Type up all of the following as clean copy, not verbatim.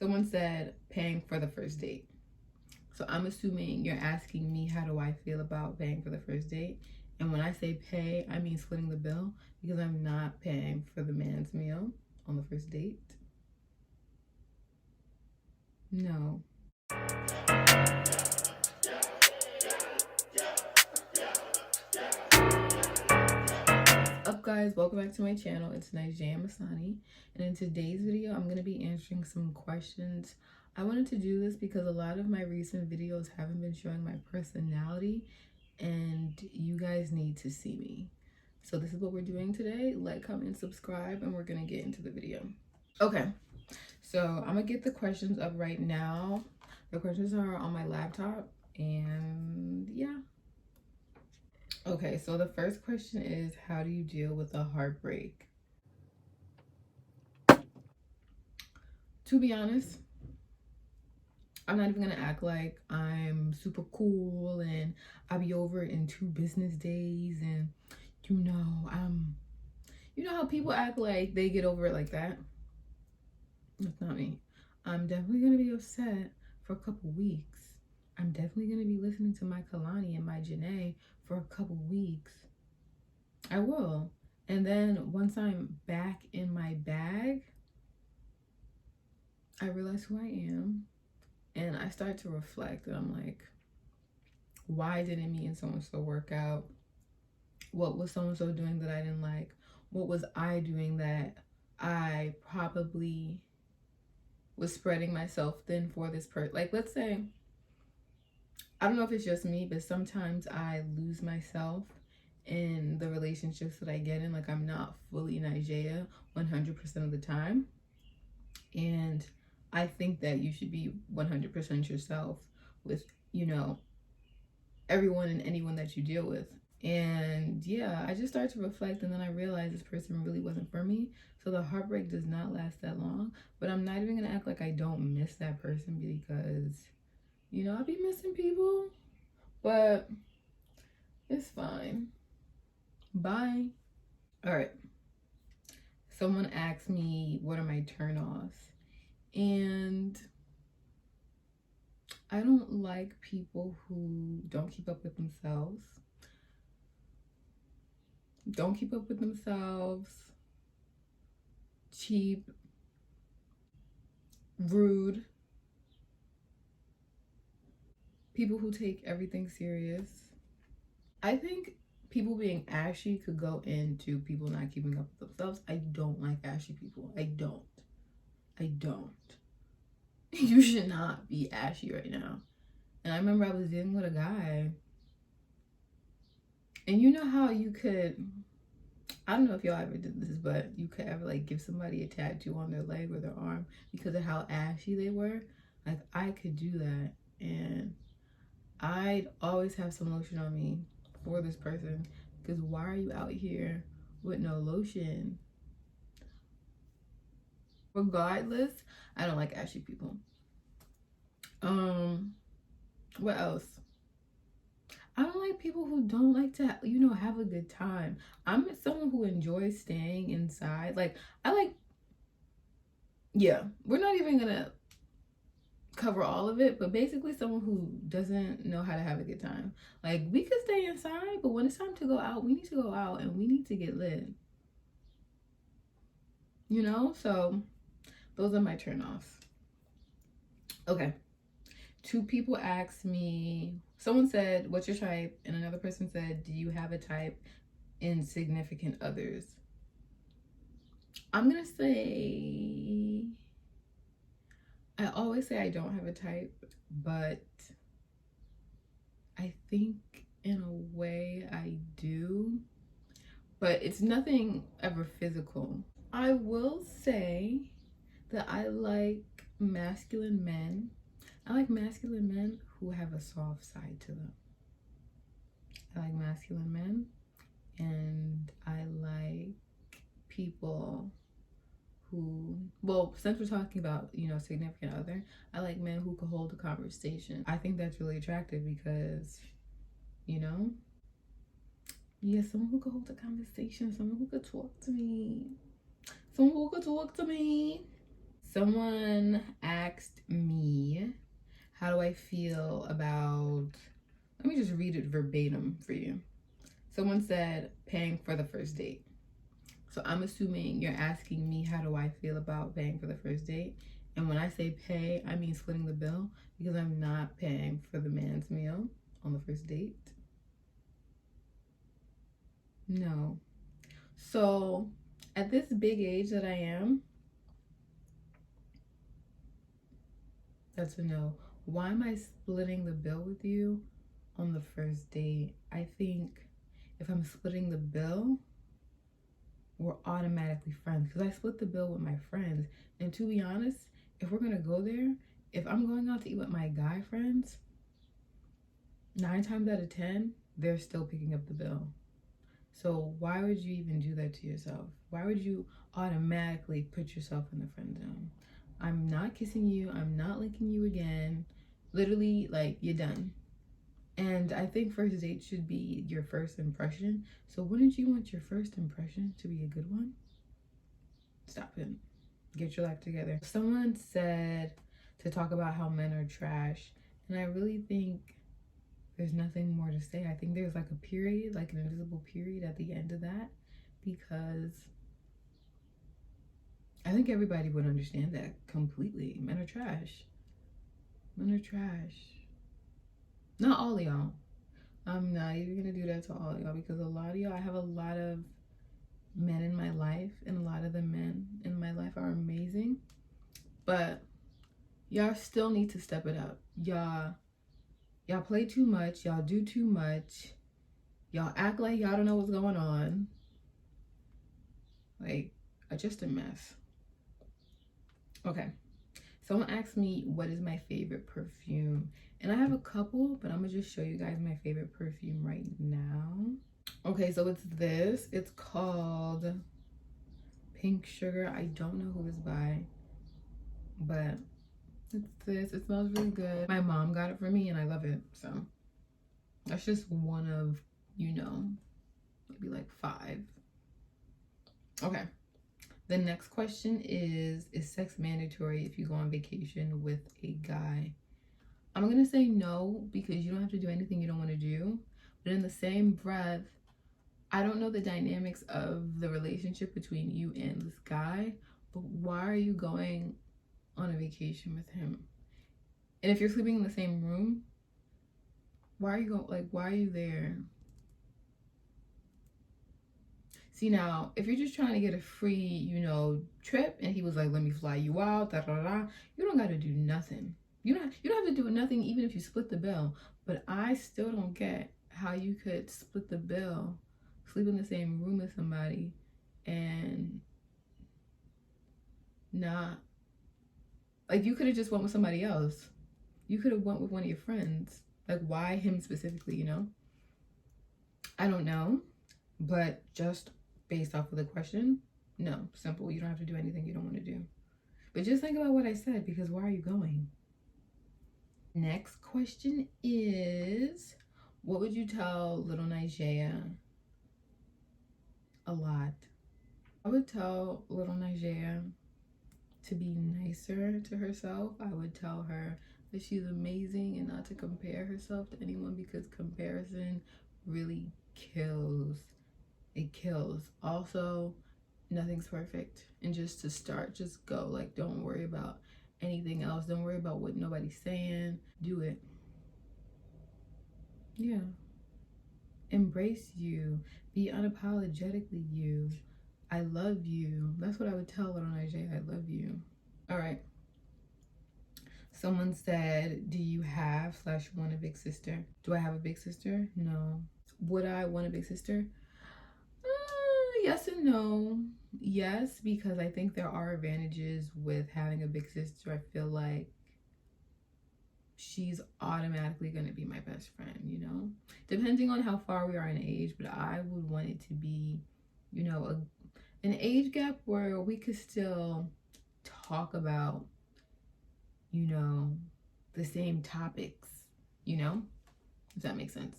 Someone said paying for the first date. So I'm assuming you're asking me how do I feel about paying for the first date. And when I say pay, I mean splitting the bill because I'm not paying for the man's meal on the first date. No. Up guys, welcome back to my channel. It's Nigel Masani, and in today's video I'm going to be answering some questions. I wanted to do this because a lot of my recent videos haven't been showing my personality and you guys need to see me. So this is what we're doing today. Like, comment, subscribe, and we're going to get into the video. Okay, so I'm going to get the questions up right now. The questions are on my laptop and yeah. Okay, so the first question is, how do you deal with a heartbreak? To be honest, I'm not even gonna act like I'm super cool and I'll be over in 2 business days and you know how people act like they get over it like that? That's not me. I'm definitely gonna be upset for a couple weeks. I'm definitely gonna be listening to my Kalani and my Janae for a couple weeks. I will. And then once I'm back in my bag, I realize who I am and I start to reflect and I'm like, why didn't me and so-and-so work out? What was so-and-so doing that I didn't like? What was I doing that I probably was spreading myself thin for this person? Like, let's say, I don't know if it's just me, but sometimes I lose myself in the relationships that I get in. Like, I'm not fully Nigeria 100% of the time. And I think that you should be 100% yourself with, everyone and anyone that you deal with. And yeah, I just started to reflect and then I realized this person really wasn't for me. So the heartbreak does not last that long. But I'm not even gonna act like I don't miss that person because, I be missing people. But it's fine. Bye. All right. Someone asked me, what are my turn-offs? And I don't like people who don't keep up with themselves. Cheap, rude, people who take everything serious. I think people being ashy could go into people not keeping up with themselves. I don't like ashy people. I don't. You should not be ashy right now. And I remember I was dealing with a guy. And you know how you could, I don't know if y'all ever did this, but you could ever like give somebody a tattoo on their leg or their arm because of how ashy they were. Like, I could do that. And I'd always have some lotion on me for this person because why are you out here with no lotion? Regardless, I don't like ashy people. What else? I don't like people who don't like to have a good time. I'm someone who enjoys staying inside. Like, yeah, we're not even gonna cover all of it, but basically someone who doesn't know how to have a good time. Like, we could stay inside, but when it's time to go out, we need to go out and we need to get lit. So those are my turn-offs. Okay. 2 people asked me, someone said, what's your type? And another person said, do you have a type in significant others? I'm gonna say, I always say I don't have a type, but I think in a way I do, but it's nothing ever physical. I will say that I like masculine men. I like masculine men who have a soft side to them. I like masculine men, and I like people who, well, since we're talking about, significant other, I like men who can hold a conversation. I think that's really attractive because, yeah, someone who could hold a conversation, someone who could talk to me. Someone asked me, how do I feel about, let me just read it verbatim for you. Someone said, paying for the first date. So I'm assuming you're asking me, how do I feel about paying for the first date? And when I say pay, I mean splitting the bill, because I'm not paying for the man's meal on the first date. No. So at this big age that I am, that's a no. Why am I splitting the bill with you on the first date? I think if I'm splitting the bill, we're automatically friends, because I split the bill with my friends. And to be honest, if we're gonna go there, if I'm going out to eat with my guy friends, 9 times out of 10, they're still picking up the bill. So why would you even do that to yourself? Why would you automatically put yourself in the friend zone? I'm not kissing you. I'm not linking you again. Literally, like, you're done. And I think first date should be your first impression. So wouldn't you want your first impression to be a good one? Stop it. Get your life together. Someone said to talk about how men are trash. And I really think there's nothing more to say. I think there's like a period, like an invisible period at the end of that, because I think everybody would understand that completely. Men are trash. Men are trash. Not all of y'all. I'm not even gonna do that to all of y'all, because a lot of y'all, I have a lot of men in my life, and a lot of the men in my life are amazing, but y'all still need to step it up. Y'all play too much. Y'all do too much. Y'all act like y'all don't know what's going on. Like, just a mess. Okay. Someone asked me, what is my favorite perfume? And I have a couple, but I'm gonna just show you guys my favorite perfume right now. Okay, so it's this. It's called Pink Sugar. I don't know who it's by, but it's this. It smells really good. My mom got it for me and I love it. So that's just one of, you know, maybe like 5. Okay. The next question is sex mandatory if you go on vacation with a guy? I'm going to say no, because you don't have to do anything you don't want to do. But in the same breath, I don't know the dynamics of the relationship between you and this guy, but why are you going on a vacation with him? And if you're sleeping in the same room, why are you going, like, why are you there? See, now, if you're just trying to get a free, you know, trip, and he was like, let me fly you out, da da da, you don't got to do nothing. You don't have to do nothing even if you split the bill. But I still don't get how you could split the bill, sleep in the same room with somebody, and not, like, you could have just went with somebody else. You could have went with one of your friends. Like, why him specifically, you know? I don't know, but just based off of the question, no, simple. You don't have to do anything you don't want to do. But just think about what I said, because why are you going? Next question is, what would you tell little Nigeria? A lot. I would tell little Nigeria to be nicer to herself. I would tell her that she's amazing and not to compare herself to anyone, because comparison really kills. It kills. Also, nothing's perfect, and just to start, just go. Like, don't worry about anything else. Don't worry about what nobody's saying. Do it. Yeah. Embrace you. Be unapologetically you. I love you. That's what I would tell little Nigeria. I love you. All right. Someone said, do you have / want a big sister? Do I have a big sister? No. Would I want a big sister? Yes and no. Yes, because I think there are advantages with having a big sister. I feel like she's automatically going to be my best friend, you know, depending on how far we are in age. But I would want it to be, you know, an age gap where we could still talk about, you know, the same topics, you know, if that makes sense.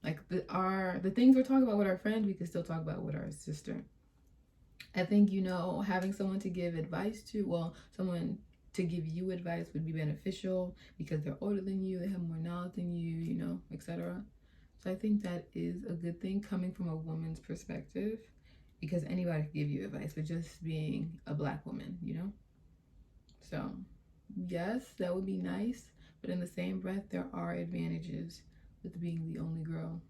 Like the things we're talking about with our friends, we can still talk about with our sister. I think, you know, having someone to give advice to, well, someone to give you advice would be beneficial because they're older than you, they have more knowledge than you know, etc. So I think that is a good thing coming from a woman's perspective, because anybody can give you advice, but just being a Black woman, you know? So yes, that would be nice, but in the same breath, there are advantages with being the only girl.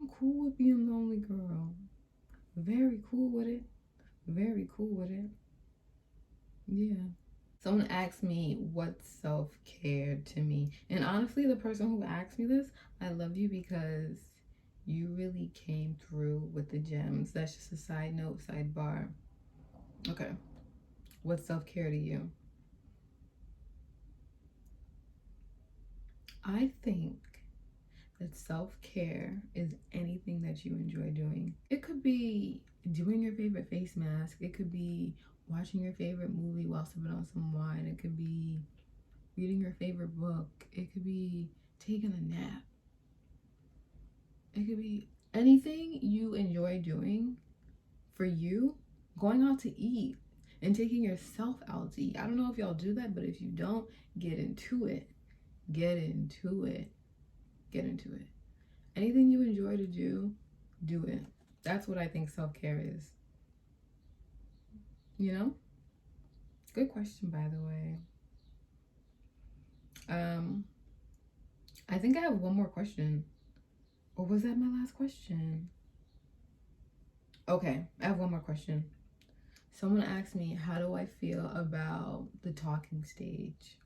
I'm cool with being the only girl. Very cool with it. Very cool with it. Yeah. Someone asked me what's self-care to me. And honestly, the person who asked me this, I love you because you really came through with the gems. That's just a side note, sidebar. Okay. What's self-care to you? I think that self-care is anything that you enjoy doing. It could be doing your favorite face mask. It could be watching your favorite movie while sipping on some wine. It could be reading your favorite book. It could be taking a nap. It could be anything you enjoy doing for you, going out to eat and taking yourself out to eat. I don't know if y'all do that, but if you don't, get into it. Get into it. Get into it. Anything you enjoy to do, do it. That's what I think self-care is. You know? Good question, by the way. I think I have one more question. Or was that my last question? Okay, I have one more question. Someone asked me, how do I feel about the talking stage?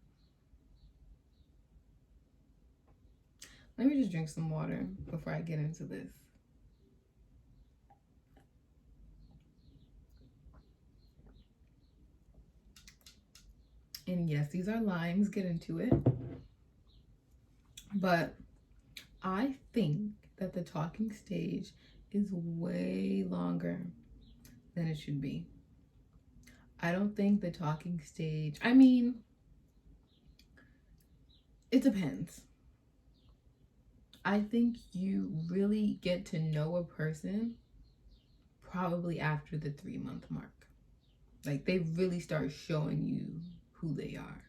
Let me just drink some water before I get into this. And yes, these are limes, get into it. But I think that the talking stage is way longer than it should be. I don't think the talking stage, I mean, it depends. I think you really get to know a person probably after the 3-month mark. Like they really start showing you who they are.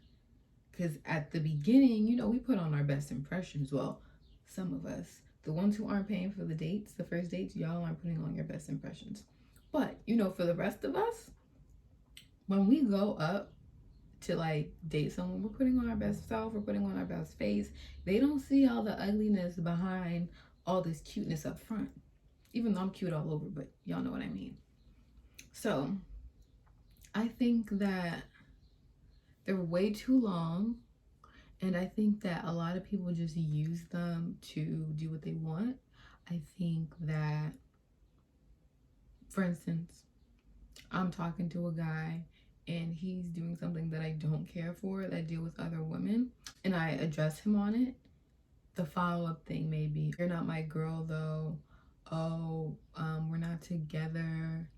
Because at the beginning, you know, we put on our best impressions. Well, some of us, the ones who aren't paying for the dates, the first dates, y'all aren't putting on your best impressions. But, you know, for the rest of us, when we go up to like date someone, we're putting on our best self, we're putting on our best face. They don't see all the ugliness behind all this cuteness up front. Even though I'm cute all over, but y'all know what I mean. So I think that they're way too long. And I think that a lot of people just use them to do what they want. I think that, for instance, I'm talking to a guy and he's doing something that I don't care for, that deal with other women, and I address him on it. The follow-up thing may be, you're not my girl though. Oh, we're not together.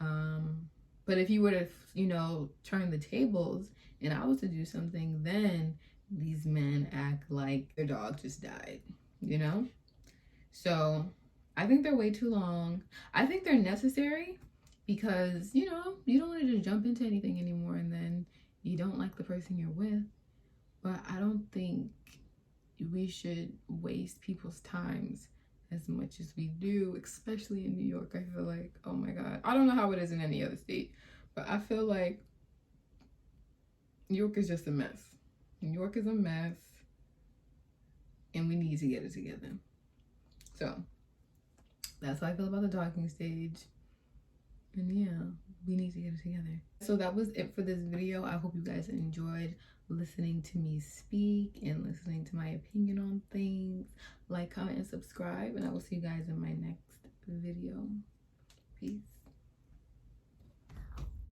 But if you were to, you know, turn the tables and I was to do something, then these men act like their dog just died, you know? So I think they're way too long. I think they're necessary because, you know, you don't want to just jump into anything anymore and then you don't like the person you're with. But I don't think we should waste people's times as much as we do, especially in New York. I feel like, oh my God. I don't know how it is in any other state, but I feel like New York is just a mess. New York is a mess and we need to get it together. So that's how I feel about the talking stage. And yeah, we need to get it together. So that was it for this video. I hope you guys enjoyed listening to me speak and listening to my opinion on things. Like, comment, and subscribe, and I will see you guys in my next video. Peace.